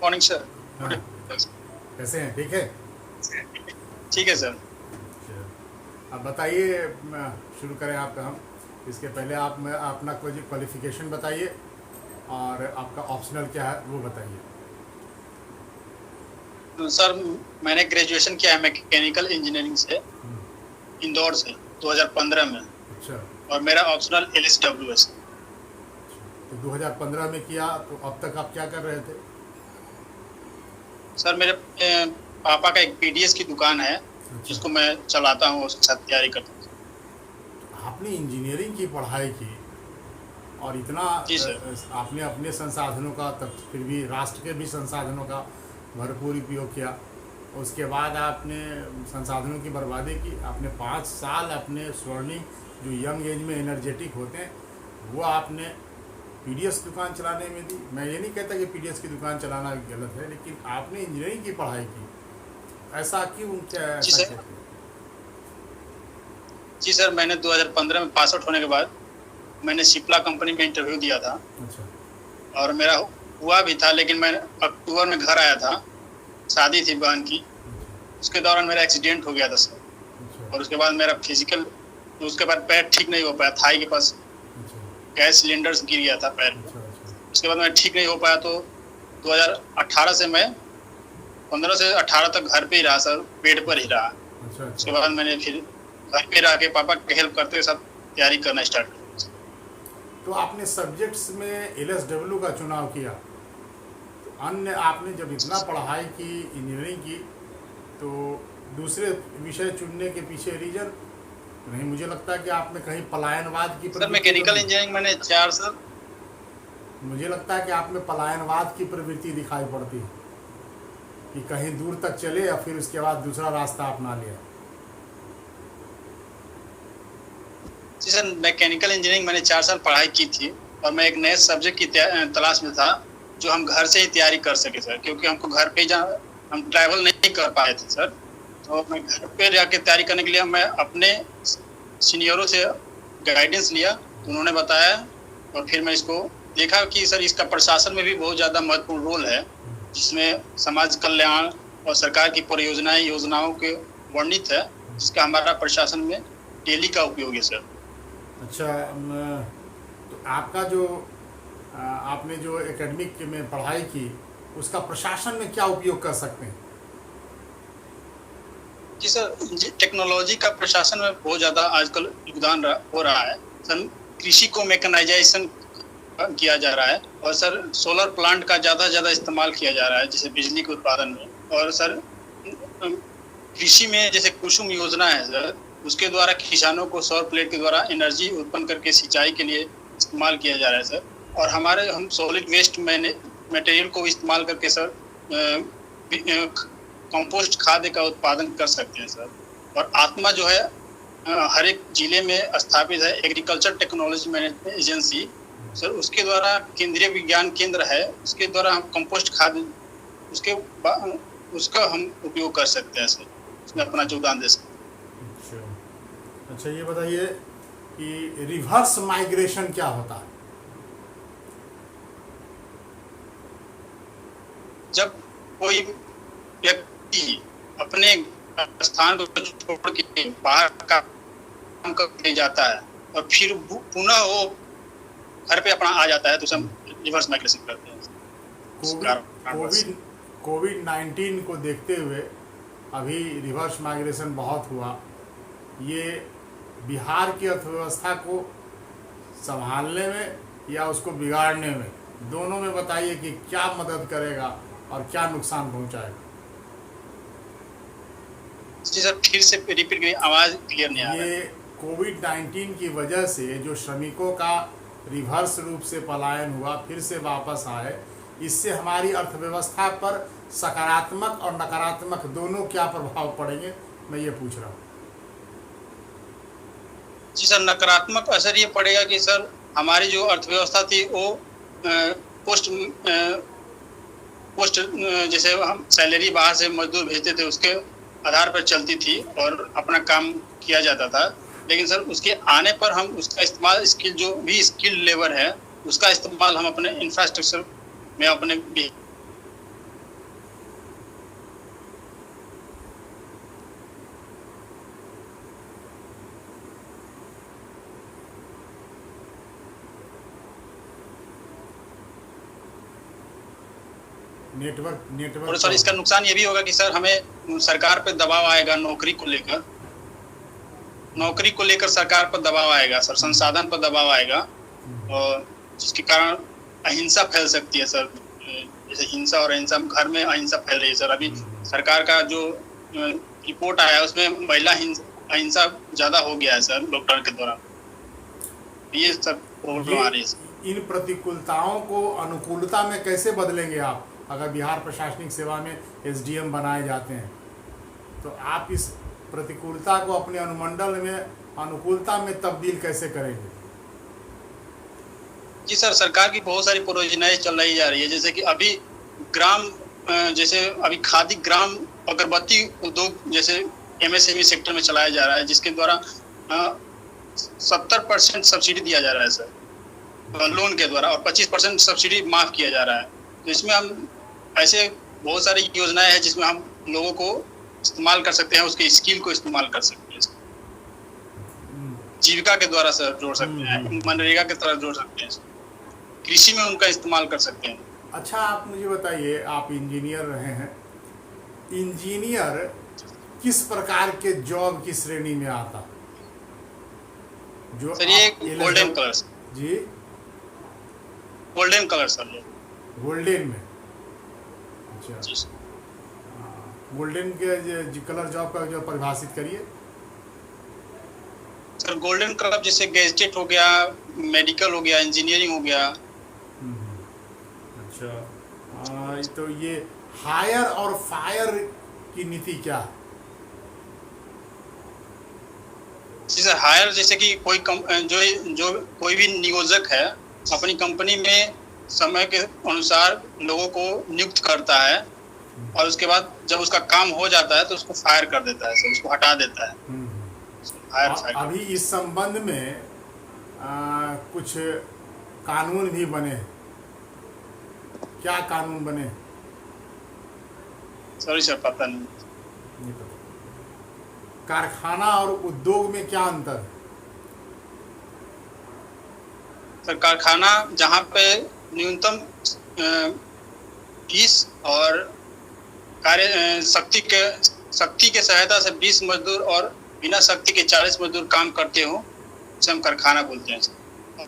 Morning sir. हाँ, कैसे हैं? ठीक है। ठीक है सर। अब बताइए, शुरू करें आपका हम। इसके पहले आप अपना कोई क्वालिफिकेशन बताइए और आपका ऑप्शनल क्या है वो बताइए। सर मैंने ग्रेजुएशन किया है मैकेनिकल इंजीनियरिंग से, इंदौर से 2015 में। अच्छा। और मेरा ऑप्शनल LSW है सर। तो 2015 में किया तो अब तक आप क्या कर रहे थे? सर मेरे पापा का एक PDS की दुकान है अच्छा। जिसको मैं चलाता हूँ, उसके साथ तैयारी करता हूँ। आपने इंजीनियरिंग की पढ़ाई की और इतना जी सर। आपने अपने संसाधनों का, तब फिर भी राष्ट्र के भी संसाधनों का भरपूर उपयोग किया। उसके बाद आपने संसाधनों की बर्बादी की। आपने 5 साल अपने स्वर्णिम, जो यंग एज में एनर्जेटिक होते हैं, वो आपने पीडीएस दुकान चलाने में दी। मैं ये नहीं कहता कि पीडीएस की दुकान चलाना गलत है, लेकिन आपने इंजीनियरिंग की पढ़ाई की, ऐसा क्यों? क्या जी ऐसा सर। क्या किया? जी सर, मैंने 2015 में पास आउट होने के बाद मैंने सिप्ला कंपनी में इंटरव्यू दिया था अच्छा। और मेरा हुआ भी था, लेकिन मैं अक्टूबर में घर आया था, शादी थी बहन की। उसके दौरान मेरा एक्सीडेंट हो गया था सर। अच्छा। और उसके बाद मेरा फिजिकल, उसके बाद पैर ठीक नहीं हो पाया, थाई के पास अच्छा। गैस सिलेंडर गिर गया था पैर पे। अच्छा। अच्छा। उसके बाद मैं ठीक नहीं हो पाया, तो 2018 से मैं 15 से 18 तक घर पे ही रहा सर, बेड पर ही रहा। अच्छा। उसके अच्छा। बाद मैंने फिर घर पे रह के पापा की हेल्प करते हुए सब तैयारी करना स्टार्ट किया। तो आपने सब्जेक्ट्स में एलएसडब्ल्यू का चुनाव किया, तो अन्य आपने जब इतना पढ़ाई की, इंजीनियरिंग की, तो दूसरे विषय चुनने के पीछे रीजन नहीं? मुझे लगता है कि आप में कहीं पलायनवाद की सर प्रवृत्ति तो मैकेनिकल नहीं? इंजीनियरिंग मैंने 4 साल। मुझे लगता है कि आप में पलायनवाद की प्रवृत्ति दिखाई पड़ती है कि कहीं दूर तक चले या फिर उसके बाद दूसरा रास्ता अपना लिया। जी सर, मैकेनिकल इंजीनियरिंग मैंने 4 साल पढ़ाई की थी और मैं एक नए सब्जेक्ट की तलाश में था जो हम घर से ही तैयारी कर सके सर, क्योंकि हमको घर पे हम ट्रैवल नहीं कर पाए थे सर। तो मैं घर पे जाके तैयारी करने के लिए मैं अपने सीनियरों से गाइडेंस लिया, तो उन्होंने बताया और फिर मैं इसको देखा कि सर इसका प्रशासन में भी बहुत ज़्यादा महत्वपूर्ण रोल है, जिसमें समाज कल्याण और सरकार की परियोजनाएं योजनाओं के वर्णित है, जिसका हमारा प्रशासन में डेली का उपयोग है सर। अच्छा। तो आपका जो आपने जो एकेडमिक में पढ़ाई की, उसका प्रशासन में क्या उपयोग कर सकते हैं? जी सर, टेक्नोलॉजी का प्रशासन में बहुत ज़्यादा आजकल योगदान हो रहा है सर। कृषि को मैकेनाइजेशन किया जा रहा है और सर सोलर प्लांट का ज़्यादा से ज़्यादा इस्तेमाल किया जा रहा है, जैसे बिजली के उत्पादन में। और सर कृषि में जैसे कुसुम योजना है सर, उसके द्वारा किसानों को सौर प्लेट के द्वारा एनर्जी उत्पन्न करके सिंचाई के लिए इस्तेमाल किया जा रहा है सर। और हम सॉलिड वेस्ट मटेरियल को इस्तेमाल करके सर कंपोस्ट खाद्य का उत्पादन कर सकते हैं सर। और आत्मा जो है हर एक जिले में स्थापित है agriculture technology management agency sir, उसके द्वारा केंद्रीय विज्ञान केंद्र है, उसके द्वारा हम कंपोस्ट खाद्य उसका हम उपयोग कर सकते हैं सर, उसमें अपना योगदान दे सकते हैं। अच्छा। अच्छा, ये बताइए कि रिवर्स माइग्रेशन क्या होता है? जब कोई व्यक्ति अपने स्थान को छोड़ के बाहर काम करने जाता है और फिर पुनः वो घर पे अपना आ जाता है, तो उसे हम रिवर्स माइग्रेशन करते हैं। कोविड कोविड 19 को देखते हुए अभी रिवर्स माइग्रेशन बहुत हुआ। ये बिहार की अर्थव्यवस्था को संभालने में या उसको बिगाड़ने में, दोनों में बताइए कि क्या मदद करेगा और क्या नुकसान पहुंचाएगा? जी सर, फिर से रिपीट करिए, आवाज़ क्लियर नहीं आ रहा है। ये कोविड 19 की वजह से जो श्रमिकों का रिवर्स रूप से पलायन हुआ, फिर से वापस आए, इससे हमारी अर्थव्यवस्था पर सकारात्मक और नकारात्मक दोनों क्या प्रभाव पड़ेंगे, मैं ये पूछ रहा हूँ। जी सर, नकारात्मक असर ये पड़ेगा कि सर हमारी जो अर्थव्यवस्था थी वो पोस्ट पोस्ट जैसे हम सैलरी बाहर से मजदूर भेजते थे उसके आधार पर चलती थी और अपना काम किया जाता था। लेकिन सर उसके आने पर हम उसका इस्तेमाल, स्किल जो भी स्किल लेबर है उसका इस्तेमाल हम अपने इंफ्रास्ट्रक्चर में, अपने नेटवर्क और सर इसका नुकसान ये भी होगा कि सर हमें सरकार पे दबाव आएगा नौकरी को लेकर सरकार पर दबाव आएगा सर, संसाधन पर दबाव आएगा, और जिसके कारण अहिंसा फैल सकती है सर। जैसे हिंसा और अहिंसा, घर में अहिंसा फैल रही है सर। अभी सरकार का जो रिपोर्ट आया है उसमें महिला अहिंसा ज्यादा हो गया है सर लॉकडाउन के दौरान। ये सब प्रॉब्लम आ रही है सर। इन प्रतिकूलताओं को अनुकूलता में कैसे बदलेंगे आप, अगर बिहार प्रशासनिक सेवा में एसडीएम बनाए जाते हैं तो आप इस प्रतिकूलता को अपने अनुमंडल में अनुकूलता में तब्दील कैसे करेंगे? जी सर, सरकार की बहुत सारी परियोजनाएं चल रही जा रही है, जैसे कि अभी जैसे अभी खादी ग्राम अगरबत्ती उद्योग जैसे एमएसएमई सेक्टर में चलाया जा रहा है, जिसके द्वारा 70% सब्सिडी दिया जा रहा है सर लोन के द्वारा, और 25% सब्सिडी माफ किया जा रहा है। तो इसमें हम ऐसे बहुत सारी योजनाएं हैं जिसमें हम लोगों को इस्तेमाल कर सकते हैं, उसके स्किल को इस्तेमाल कर सकते हैं, जीविका के द्वारा सर जोड़ सकते हैं, मनरेगा के तरह जोड़ सकते हैं, कृषि में उनका इस्तेमाल कर सकते हैं। अच्छा, आप मुझे बताइए, आप इंजीनियर रहे हैं, इंजीनियर किस प्रकार के जॉब की श्रेणी में आता? जो सर ये गोल्डन कलर जी, गोल्डन कलर सर, गोल्डन में। अच्छा, गोल्डन के कलर जॉब का जो परिभाषित करिए सर। गोल्डन कलर जैसे गैजेट हो गया, मेडिकल हो गया, इंजीनियरिंग हो गया। अच्छा, तो ये हायर और फायर की नीति क्या है? जी सर, हायर जैसे कि जो कोई भी नियोजक है अपनी कंपनी में समय के अनुसार लोगों को नियुक्त करता है, और उसके बाद जब उसका काम हो जाता है तो उसको फायर कर देता है, उसको हटा देता है। अभी इस संबंध में कुछ कानून भी बने हैं, क्या कानून बने? सॉरी सर, पता नहीं पता। कारखाना और उद्योग में क्या अंतर है? सर कारखाना जहाँ पे न्यूनतम फीस और कार्य शक्ति के सहायता से 20 मजदूर और बिना शक्ति के 40 मजदूर काम करते हो, उसे हम कारखाना बोलते हैं।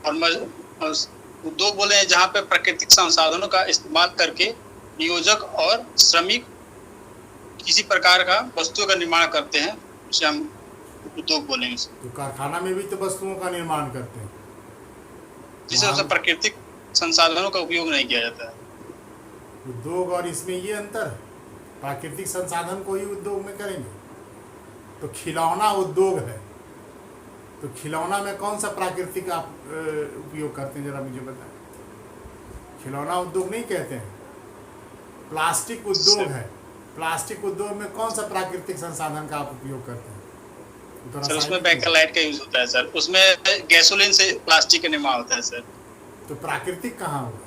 और उद्योग बोले हैं जहाँ पे प्राकृतिक संसाधनों का इस्तेमाल करके नियोजक और श्रमिक किसी प्रकार का वस्तुओं का निर्माण करते हैं, उसे हम उद्योग बोलेंगे। तो कारखाना में भी तो वस्तुओं का निर्माण करते हैं, जिससे उससे प्राकृतिक संसाधनों का उपयोग नहीं किया जाता है। उद्योग और इसमें ये अंतर है, प्राकृतिक संसाधन को ही उद्योग में करेंगे। तो खिलौना उद्योग है, तो खिलौना में कौन सा प्राकृतिक आप उपयोग करते हैं, जरा मुझे बताएं। खिलौना उद्योग नहीं कहते हैं, प्लास्टिक उद्योग है। प्लास्टिक उद्योग में कौन सा प्राकृतिक संसाधन का आप उपयोग करते हैं? सर उसमें बेंकलाइट का यूज होता है सर, उसमें गैसोलीन से प्लास्टिक का निर्माण होता है सर। तो प्राकृतिक कहाँ होगा?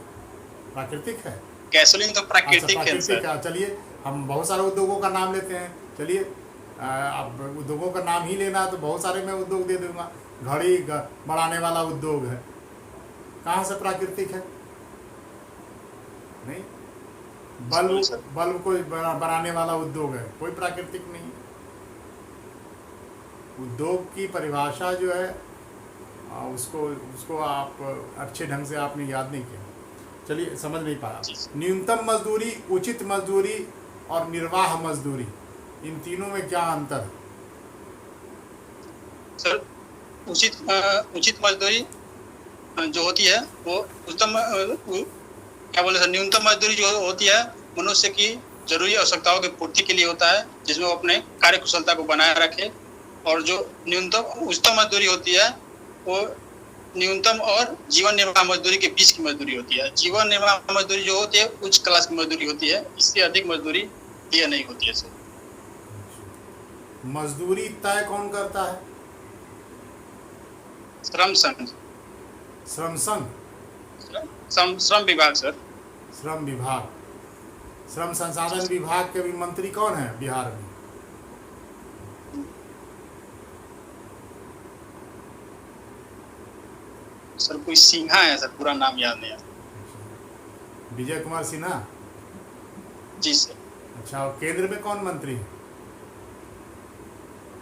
प्राकृतिक है गैसोलीन, तो प्राकृतिक है सर। चलिए हम बहुत सारे उद्योगों का नाम लेते हैं, चलिए अब उद्योगों का नाम ही लेना है तो बहुत सारे मैं उद्योग दे दूंगा। घड़ी बढ़ाने वाला उद्योग है, कहाँ से प्राकृतिक है? नहीं। बल्ब को बनाने वाला उद्योग है, कोई प्राकृतिक नहीं। उद्योग की परिभाषा जो है उसको आप अच्छे ढंग से आपने याद नहीं किया, चलिए समझ नहीं पाया। न्यूनतम मजदूरी, उचित मजदूरी और निर्वाह मजदूरी, इन तीनों में क्या अंतर है? सर उचित मजदूरी जो होती है वो न्यूनतम मजदूरी जो होती है मनुष्य की जरूरी आवश्यकताओं की पूर्ति के लिए होता है, जिसमें वो अपने कार्य कुशलता को बनाए रखे। और जो उच्चतम मजदूरी होती है वो न्यूनतम और जीवन निर्वाह मजदूरी के बीच की मजदूरी होती है। जीवन निर्वाह मजदूरी जो होती है उच्च क्लास की मजदूरी होती है, इससे अधिक मजदूरी दिया नहीं होती है सर। मजदूरी तय कौन करता है? श्रम संघ। श्रम संघ? श्रम विभाग सर। श्रम विभाग। श्रम संसाधन विभाग के भी मंत्री कौन है बिहार में? सर कोई सिन्हा है सर, पूरा नाम याद नहीं है। विजय कुमार सिन्हा? जी सर। अच्छा, और केंद्र में कौन मंत्री है?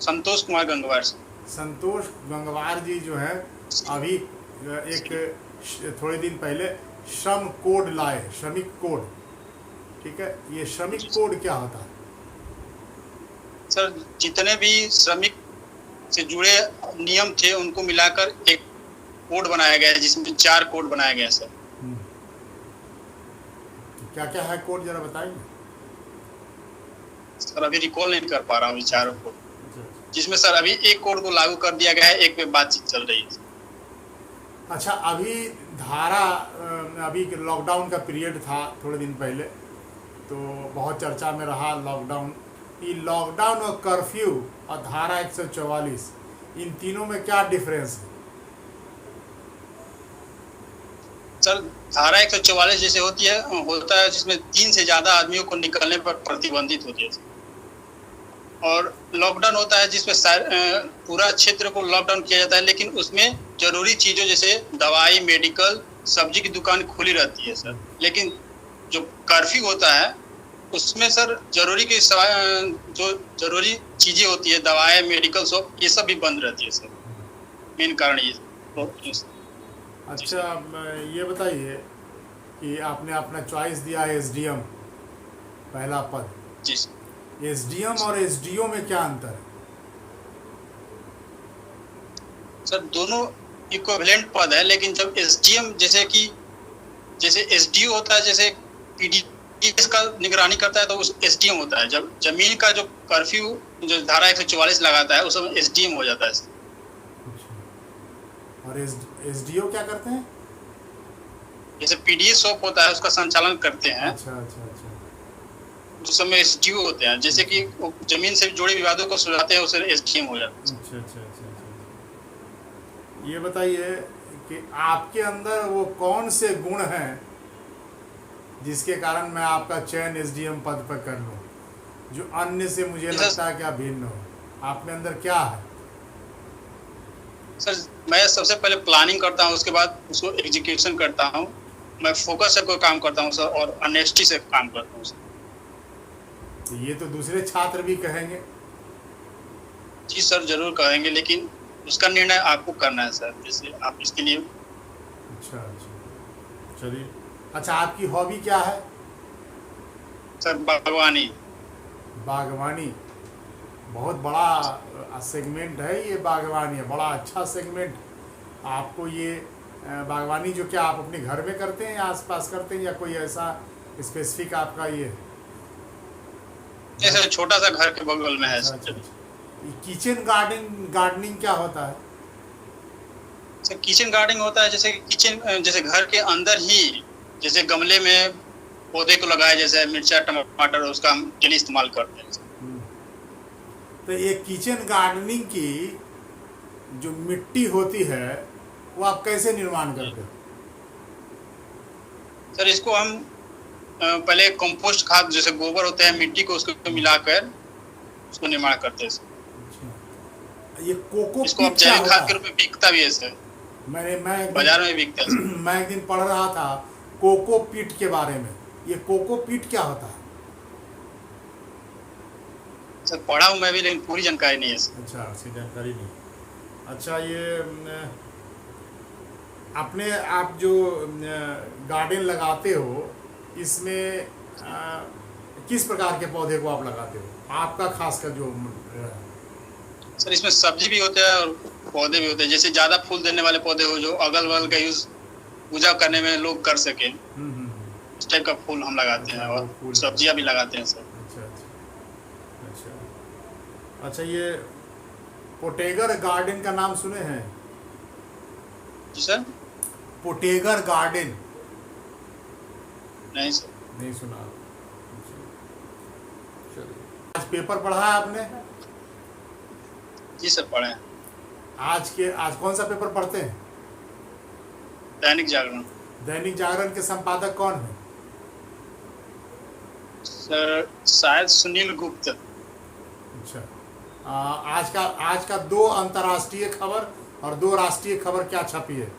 संतोष कुमार गंगवार सर। संतोष गंगवार जी जो है अभी थोड़े दिन पहले श्रम कोड लाए, श्रमिक कोड। ठीक है, ये श्रमिक कोड क्या होता है? सर जितने भी श्रमिक से जुड़े नियम थे उनको मिलाकर एक कोड बनाया गया है, जिसमें 4 कोड बनाया गया है सर। क्या क्या है कोड, जरा बताइए। सर अभी रिकॉल नहीं कर पा रहा हूँ 4 कोड, जिसमें सर अभी एक कोड को लागू कर दिया गया है, एक पे बातचीत चल रही है। अच्छा, अभी धारा अभी लॉकडाउन का पीरियड था थोड़े दिन पहले, तो बहुत चर्चा में रहा लॉकडाउन। ये लॉकडाउन और कर्फ्यू और धारा 144, इन तीनों में क्या डिफरेंस है? सर धारा 144 जैसे होता है जिसमें 3 से ज्यादा आदमियों को निकलने पर प्रतिबंधित होती है, और लॉकडाउन होता है जिसमें पूरा क्षेत्र को लॉकडाउन किया जाता है, लेकिन उसमें जरूरी चीजों जैसे दवाई, मेडिकल, सब्जी की दुकान खुली रहती है सर। लेकिन जो कर्फ्यू होता है उसमें सर जो जरूरी चीजें होती है, दवाएं, मेडिकल शॉप, ये सब भी बंद रहती है सर। मेन कारण ये। अच्छा, ये बताइए कि आपने अपना चॉइस दिया है एसडीएम, पहला पद। जी सर। एसडीएम और एसडीओ में क्या अंतर है? सर दोनों इक्विवेलेंट पद है, लेकिन जब एसडीएम जैसे एसडीओ होता है, जैसे पीडीएस का निगरानी करता है, तो उस एसडीएम होता है। जब जमीन का जो कर्फ्यू जो धारा 144 लगाता है, उस समय एसडीएम हो जाता है। और एसडीओ क्या करते हैं? जैसे पीडीएस शॉप होता है, उसका संचालन करते हैं। अच्छा अच्छा अच्छा। उस समय एसडीओ होते हैं, जैसे कि जमीन से जुड़े विवादों को सुलझाते हैं, उसे एसडीएम हो जाता है। अच्छा अच्छा अच्छा अच्छा। ये बताइए कि आपके अंदर वो कौन से गुण हैं जिसके कारण मैं आपका चयन एसडीएम पद पर कर लूँ, जो अन्य से मुझे लगता है क्या भिन्न हो? आप में अंदर क्या है? सर मैं सबसे पहले प्लानिंग करता हूँ, उसके बाद उसको एग्जीक्यूशन करता हूँ। मैं फोकस से कोई काम करता हूँ सर, और ऑनेस्टी से काम करता हूँ सर। तो ये तो दूसरे छात्र भी कहेंगे। जी सर जरूर कहेंगे, लेकिन उसका निर्णय आपको करना है सर, जैसे आप इसके लिए। अच्छा अच्छा, चलिए। अच्छा, आपकी हॉबी क्या है? सर बागवानी। बागवानी बहुत बड़ा सेगमेंट है, ये बागवानी है, बड़ा अच्छा सेगमेंट। आपको ये बागवानी जो क्या आप अपने घर में करते हैं या आसपास करते हैं, या कोई ऐसा स्पेसिफिक आपका ये? जैसे छोटा सा घर के बगल में है। अच्छा, अच्छा, अच्छा। किचन गार्डनिंग क्या होता है? सर किचन गार्डनिंग होता है जैसे घर के अंदर ही, जैसे गमले में पौधे को लगाए, जैसे मिर्चा, टमाटर, उसका हम डेली इस्तेमाल करते हैं। तो ये किचन गार्डनिंग की जो मिट्टी होती है वो आप कैसे निर्माण करते हो? सर इसको हम पहले कंपोस्ट खाद, जैसे गोबर होते हैं, मिट्टी को उसको मिलाकर उसको निर्माण करते हैं। अच्छा। ये कोको इसको आप जैविक खाद के रूप में बिकता भी है सर, मैं बाजार में बिकता है। मैं एक दिन पढ़ रहा था कोको पीट के बारे में। ये कोको पीट क्या होता है? सर पढ़ा हूँ मैं भी, लेकिन पूरी जानकारी नहीं है सर। अच्छा, उसकी जानकारी नहीं। अच्छा, ये अपने आप जो गार्डन लगाते हो, इसमें किस प्रकार के पौधे को आप लगाते हो? आपका खास कर जो सर इसमें सब्जी भी होते हैं और पौधे भी होते हैं। जैसे ज्यादा फूल देने वाले पौधे हो, जो अगल बगल का यूज पूजा करने में लोग कर सके, इस टाइप का फूल हम लगाते हैं, और सब्जियां भी लगाते हैं सर। अच्छा अच्छा अच्छा अच्छा। ये पोटेगर गार्डन का नाम सुने हैं? जी सर। पोटेगर गार्डन नहीं सर। नहीं सुना। चलिए, आज पेपर पढ़ा है आपने? जी सर पढ़े हैं। आज कौन सा पेपर पढ़ते हैं? दैनिक जागरण। दैनिक जागरण के संपादक कौन है? सर शायद सुनील गुप्त। अच्छा। आज का 2 अंतर्राष्ट्रीय खबर और 2 राष्ट्रीय खबर क्या छपी है?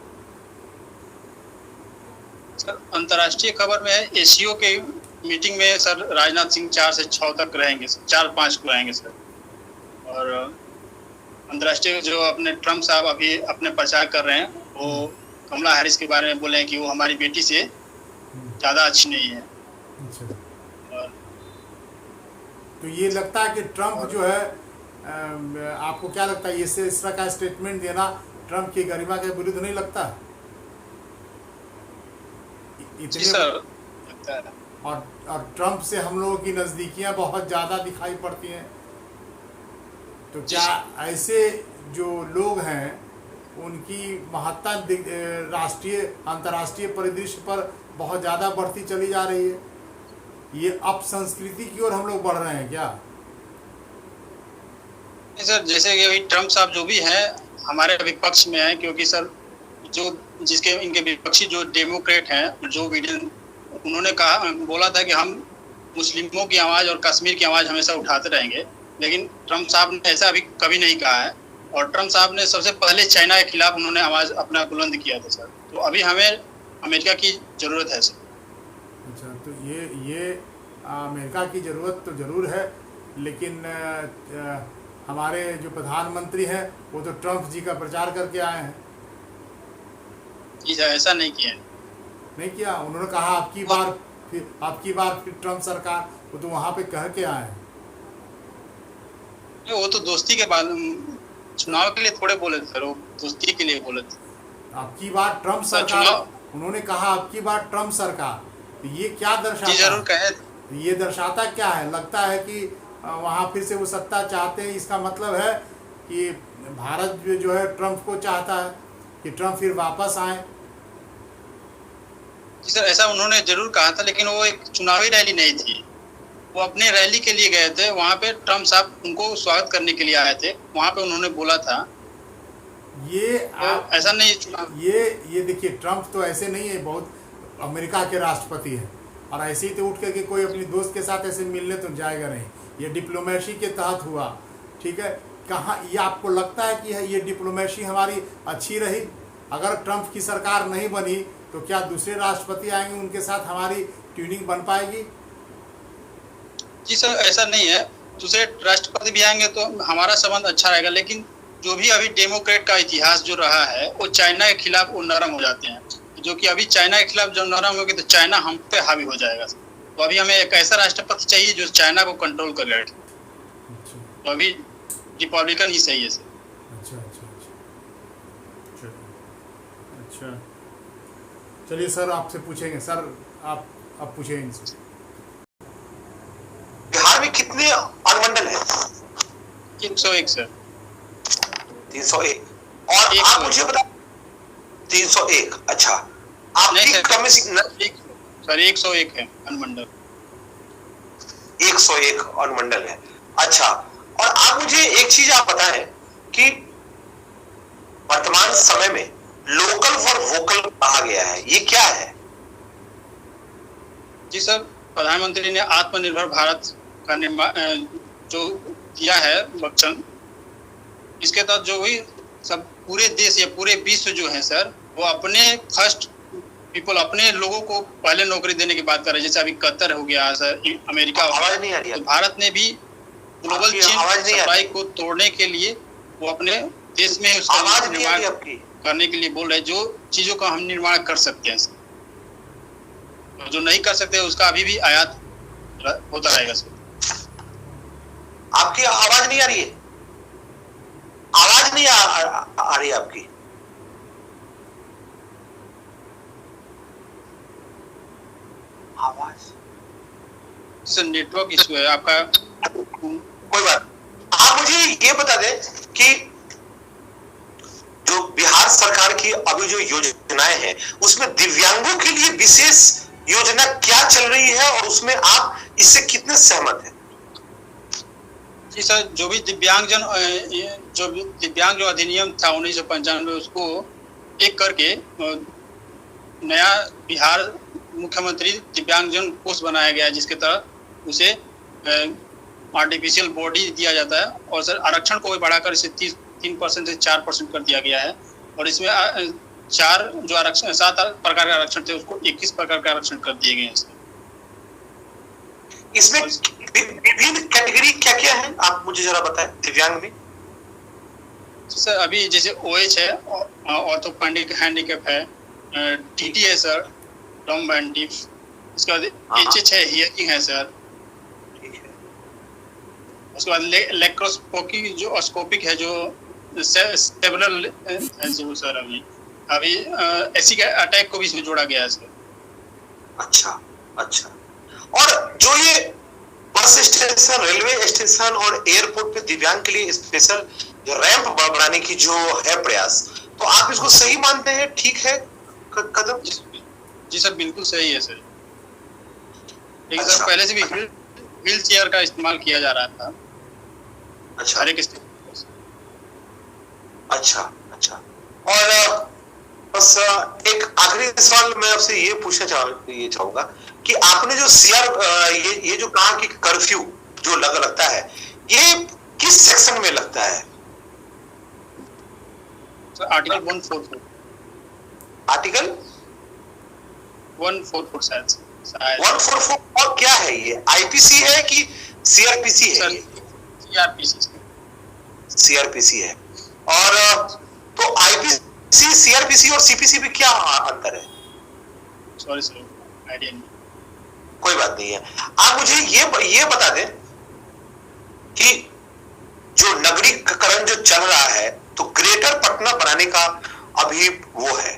सर अंतर्राष्ट्रीय खबर में है एशियो के मीटिंग में सर राजनाथ सिंह 4 से 6 तक रहेंगे सर, 4-5 को रहेंगे सर। और अंतर्राष्ट्रीय जो अपने ट्रम्प साहब अभी अपने प्रचार कर रहे हैं, वो कमला हैरिस के बारे में बोले हैं कि वो हमारी बेटी से ज़्यादा अच्छी नहीं है। अच्छा, और तो ये लगता है कि ट्रम्प जो है, आपको क्या लगता है, इससे इस तरह का स्टेटमेंट देना ट्रम्प की गरिमा के विरुद्ध नहीं लगता? जी सर, लगता है। और ट्रम्प से हम लोगों की नज़दीकियां बहुत ज़्यादा दिखाई पड़ती हैं, तो क्या ऐसे जो लोग हैं उनकी महत्ता राष्ट्रीय अंतर्राष्ट्रीय परिदृश्य पर बहुत ज़्यादा बढ़ती चली जा रही है? ये अपसंस्कृति की ओर हम लोग बढ़ रहे हैं क्या? नहीं सर, जैसे कि अभी ट्रम्प साहब जो भी हैं हमारे विपक्ष में हैं, क्योंकि सर जो जिसके इनके विपक्षी जो डेमोक्रेट हैं, जो बिडेन, उन्होंने बोला था कि हम मुस्लिमों की आवाज़ और कश्मीर की आवाज़ हमेशा उठाते रहेंगे, लेकिन ट्रम्प साहब ने ऐसा अभी कभी नहीं कहा है। और ट्रम्प साहब ने सबसे पहले चाइना के खिलाफ उन्होंने आवाज़ अपना बुलंद किया था सर। तो अभी हमें अमेरिका की ज़रूरत है सर। अच्छा, तो ये अमेरिका की ज़रूरत तो ज़रूर है, लेकिन हमारे जो प्रधानमंत्री हैं वो तो ट्रम्प जी का प्रचार करके आए हैं। जी सर, ऐसा नहीं किया है। नहीं किया, उन्होंने कहा आपकी बार फिर ट्रम्प सरकार, वो तो वहाँ पे कह के आए हैं। वो तो दोस्ती के बाद चुनाव के लिए थोड़े बोले थे सर, वो दोस्ती के लिए बोले थे। आपकी बार ट्रम्प सरकार, उन्होंने कहा आपकी बार ट्रम्प सरकार, तो ये क्या दर्शाता जी जरूर कहे। है? ये दर्शाता क्या है? लगता है कि वहाँ फिर से वो सत्ता चाहते हैं। इसका मतलब है कि भारत जो है ट्रम्प को चाहता है कि ट्रम्प फिर वापस आए। जी सर, ऐसा उन्होंने जरूर कहा था, लेकिन वो एक चुनावी रैली नहीं थी, वो अपने रैली के लिए गए थे। वहाँ पे ट्रम्प साहब उनको स्वागत करने के लिए आए थे, वहाँ पे उन्होंने बोला था। ऐसा नहीं चुनाव। ये देखिए, ट्रम्प तो ऐसे नहीं है, बहुत अमेरिका के राष्ट्रपति हैं, और ऐसे ही तो उठ के कोई अपनी दोस्त के साथ ऐसे मिलने तो जाएगा नहीं। ये डिप्लोमेसी के तहत हुआ, ठीक है। कहाँ ये आपको लगता है कि ये डिप्लोमेसी हमारी अच्छी रही? अगर ट्रम्प की सरकार नहीं बनी तो क्या दूसरे राष्ट्रपति आएंगे, उनके साथ हमारी ट्यूनिंग बन पाएगी? जी सर, ऐसा नहीं है, दूसरे राष्ट्रपति भी आएंगे तो हमारा संबंध अच्छा रहेगा, लेकिन जो भी अभी डेमोक्रेट का इतिहास जो रहा है, वो चाइना के खिलाफ वो नरम हो जाते हैं, जो कि अभी चाइना के खिलाफ जब नरम होगी तो चाइना हम पे हावी हो जाएगा। तो अभी हमें एक ऐसा राष्ट्रपति चाहिए जो चाइना को कंट्रोल कर ले। तो अभी रिपब्लिकन ही सही है सर। अच्छा, चलिए सर, आपसे पूछेंगे सर, आप पूछें इनसे। बिहार में कितने अनुमंडल है? 301 सर। 301। और आप मुझे बता 301। अच्छा, आपकी कम से सर 101 है अनुमंडल। 101 अनुमंडल है। अच्छा, और आप मुझे एक चीज आप बताएं कि वर्तमान समय में लोकल फॉर वोकल कहा गया है, ये क्या है? जी सर, प्रधानमंत्री ने आत्मनिर्भर भारत का निर्माण जो किया है वचन, इसके तहत जो भी सब पूरे देश या पूरे विश्व जो है सर, वो अपने फर्स्ट पीपल, अपने लोगों को पहले नौकरी देने की बात कर रहे हैं। जैसे अभी कतर हो गया सर, अमेरिका हो गया, तो भारत ने भी ग्लोबल चेन सप्लाई को तोड़ने के लिए वो अपने देश में उसका निर्माण करने के लिए बोल रहे हैं, जो चीजों का हम निर्माण कर सकते हैं सर, जो नहीं कर सकते उसका अभी भी आयात होता रहेगा सर। आपकी आवाज नहीं आ रही है? आवाज नहीं आ रही आपकी? आवाज सर नेटवर्क इशू है आपका। कोई बात। आप मुझे ये बता दें कि जो बिहार सरकार की अभी जो योजनाएं हैं, उसमें दिव्यांगों के लिए विशेष योजना क्या चल रही है और उसमें आप इससे कितने सहमत हैं? जी सर, जो भी दिव्यांगजन जो अधिनियम था 1995, उसको एक करके नया बिहार मुख्यमंत्री दिव्यांगजन कोष बनाया गया है, जिसके तहत उसे आर्टिफिशियल बॉडी दिया जाता है। और सर आरक्षण को भी बढ़ाकर इसे 3% से 4% कर दिया गया है। और इसमें 7 प्रकार के आरक्षण थे, उसको 21 प्रकार के आरक्षण कर दिए गए हैं। इसमें विभिन्न कैटेगरी क्या क्या है, आप मुझे जरा बताएं दिव्यांग में। सर अभी जैसे OH है, ऑर्थोपेडिक हैंडीकैप है, TT है सर, टर्म एंड डिफ, उसके बाद HH है, हियरिंग है सर, ठीक है, उसके बाद लेक्रोस्कोपिक जो ऑस्कोपिक है, जो सेवरल है जो सर अभी एसिड अटैक को भी इसमें जोड़ा गया है सर। अच्छा अच्छा। और जो ये बस स्टेशन, रेलवे स्टेशन और एयरपोर्ट पे दिव्यांग के लिए स्पेशल जो रैंप बनाने की जो है प्रयास, तो आप इसको सही मानते हैं, ठीक है कदम? जी सर बिल्कुल सही है सर। एक अच्छा, सर पहले से भी व्हील चेयर का इस्तेमाल किया जा रहा था। अच्छा हर एक स्टेशन। अच्छा अच्छा। और बस एक आखिरी सवाल मैं आपसे ये पूछना चाहूंगा कि आपने जो ये जो कहा कि कर्फ्यू जो लगता है, ये किस सेक्शन में लगता है? आर्टिकल 144। आर्टिकल 144 शायद। 144। और क्या है ये, आईपीसी है कि सीआरपीसी है? सीआरपीसी है। और तो आईपीसी, सीआरपीसी और सीपीसी में क्या अंतर है? सॉरी सर, आइडिया नहीं। कोई बात नहीं है। आप मुझे ये बता दें कि जो नगरीकरण जो चल रहा है, तो ग्रेटर पटना बनाने का अभी वो है,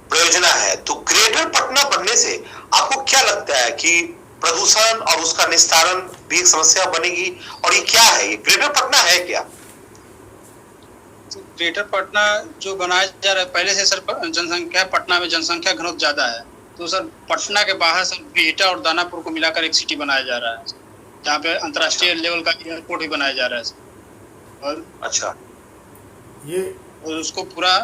प्रयोजना है, तो ग्रेटर पटना बनने से आपको क्या लगता है कि प्रदूषण और उसका निस्तारण भी एक समस्या बनेगी? और ये क्या है, ये ग्रेटर पटना है क्या? ग्रेटर पटना जो बनाया जा रहा है, पहले से सर जनसंख्या, पटना में जनसंख्या घनत्व ज्यादा है, तो सर पटना के बाहर सर बिहटा और दानापुर को मिलाकर एक सिटी बनाया जा रहा है, जहाँ पे अंतर्राष्ट्रीय लेवल का एयरपोर्ट भी बनाया जा रहा है। और अच्छा, ये और उसको पूरा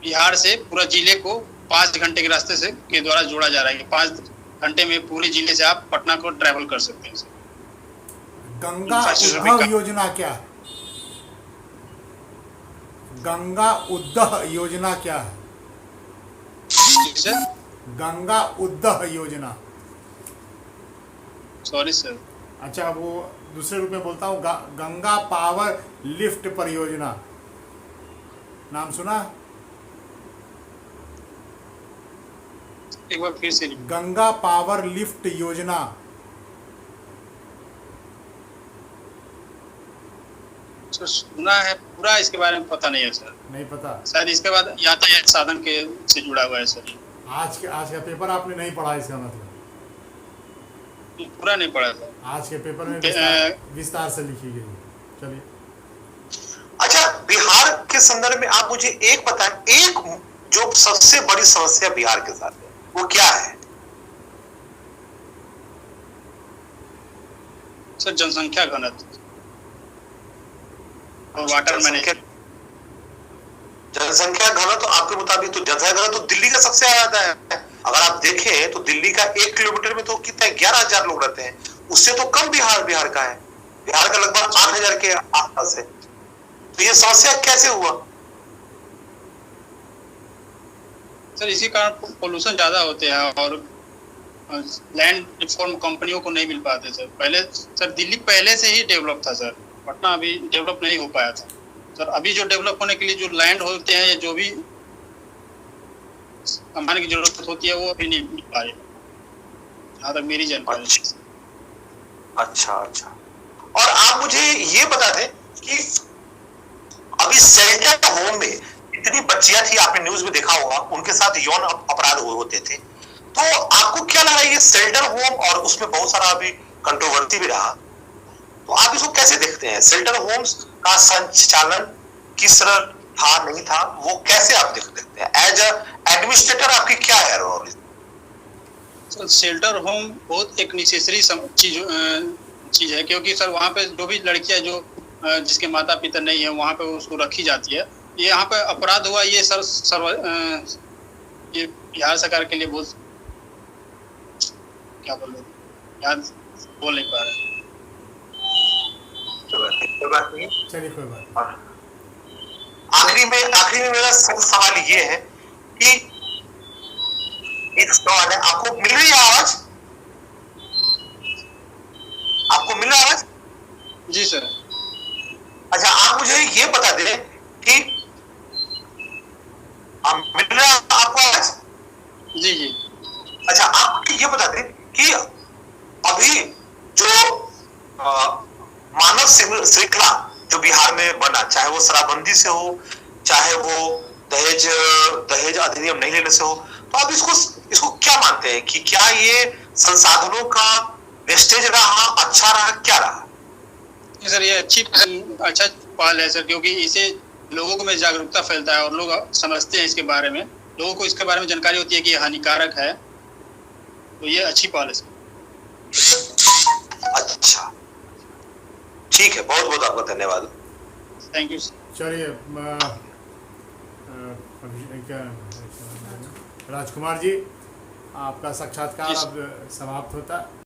बिहार से पूरा जिले को 5 घंटे के रास्ते से के द्वारा जोड़ा जा रहा है। 5 घंटे में पूरे जिले से आप पटना को ट्रैवल कर सकते हैं। गंगा उद्भव योजना क्या है? गंगा उद्वह योजना क्या है? गंगा उद्वह योजना। Sorry sir. अच्छा, वो दूसरे रूप में बोलता हूँ, गंगा पावर लिफ्ट परियोजना, नाम सुना? एक बार फिर से। गंगा पावर लिफ्ट योजना। सर सुना है, पूरा इसके बारे में पता नहीं है सर। नहीं पता? शायद इसके बाद यातायात साधन के से जुड़ा हुआ है सर। आज का पेपर आपने नहीं पढ़ा, इसका मतलब? पूरा नहीं पढ़ा सर। आज के पेपर में विस्तार से लिखी गई। चलिए। अच्छा, बिहार के संदर्भ में आप मुझे एक बताएं, एक जो सबसे बड़ी समस्या बिहार के साथ है वो क्या है? सर जनसंख्या घनत्व और वाटर मैनेजमेंट। जनसंख्या घनत्व तो आपके मुताबिक, तो जनसंख्या घनत्व तो दिल्ली का सबसे ज्यादा है। अगर आप देखें तो दिल्ली का 1 किलोमीटर में तो कितना 11,000 लोग रहते हैं, उससे तो कम बिहार का है। बिहार का लगभग 8,000 के आसपास है। तो ये समस्या कैसे हुआ? सर इसी कारण पोल्यूशन ज्यादा होते हैं और लैंड रिफॉर्म कंपनियों को नहीं मिल पाते सर। पहले सर दिल्ली पहले से ही डेवलप था सर, पटना अभी डेवलप नहीं हो पाया था सर। अभी जो डेवलप होने के लिए जो लैंड होते हैं या जो भी सामान की जरूरत होती है वो अभी नहीं मिल पा रही, जहाँ तक मेरी जानकारी। अच्छा अच्छा। और आप मुझे ये बता दें कि अभी शेल्टर होम में इतनी बच्चियां थी, आपने न्यूज में देखा होगा, उनके साथ यौन अपराध होते थे, तो आपको क्या लगा ये शेल्टर होम, और उसमें बहुत सारा अभी कंट्रोवर्सी भी रहा, तो आप इसको कैसे देखते हैं? शेल्टर होम्स का संचालन किस तरह था, नहीं था, वो कैसे आप देखते हैं? एज एडमिनिस्ट्रेटर आपकी क्या है रोल? सर शेल्टर होम बहुत एक नेसेसरी चीज है, क्योंकि सर वहाँ पे जो भी लड़कियां जो जिसके माता पिता नहीं है वहाँ पे उसको रखी जाती है। ये यहाँ पे अपराध हुआ, ये ये बिहार सरकार के लिए बहुत, क्या बोल नहीं पा रहे। चलिए कोई बात। आखिरी में मेरा सवाल ये है कि एक सवाल है, आपको मिल रही है आवाज? आपको मिल रहा है आवाज? जी सर। अच्छा, आप मुझे ये बता दें कि मिल रहा है आपको आवाज? जी जी। अच्छा, आप ये बता दें कि अभी जो मानव श्रृंखला जो बिहार में बना, चाहे वो शराबबंदी से हो, चाहे वो दहेज अधिनियम नहीं लेने से हो, तो आप इसको क्या मानते हैं कि क्या ये संसाधनों का वेस्टेज रहा, अच्छा रहा, क्या रहा? सर ये अच्छा पहल है सर, क्योंकि इसे लोगों को में जागरूकता फैलता है और लोग समझते हैं इसके बारे में, लोगों को इसके बारे में जानकारी होती है कि ये हानिकारक है, तो ये अच्छी पहल है सर। अच्छा, ठीक है, बहुत बहुत आपका धन्यवाद। Thank you. चलिए राजकुमार जी, आपका साक्षात्कार अब समाप्त होता है।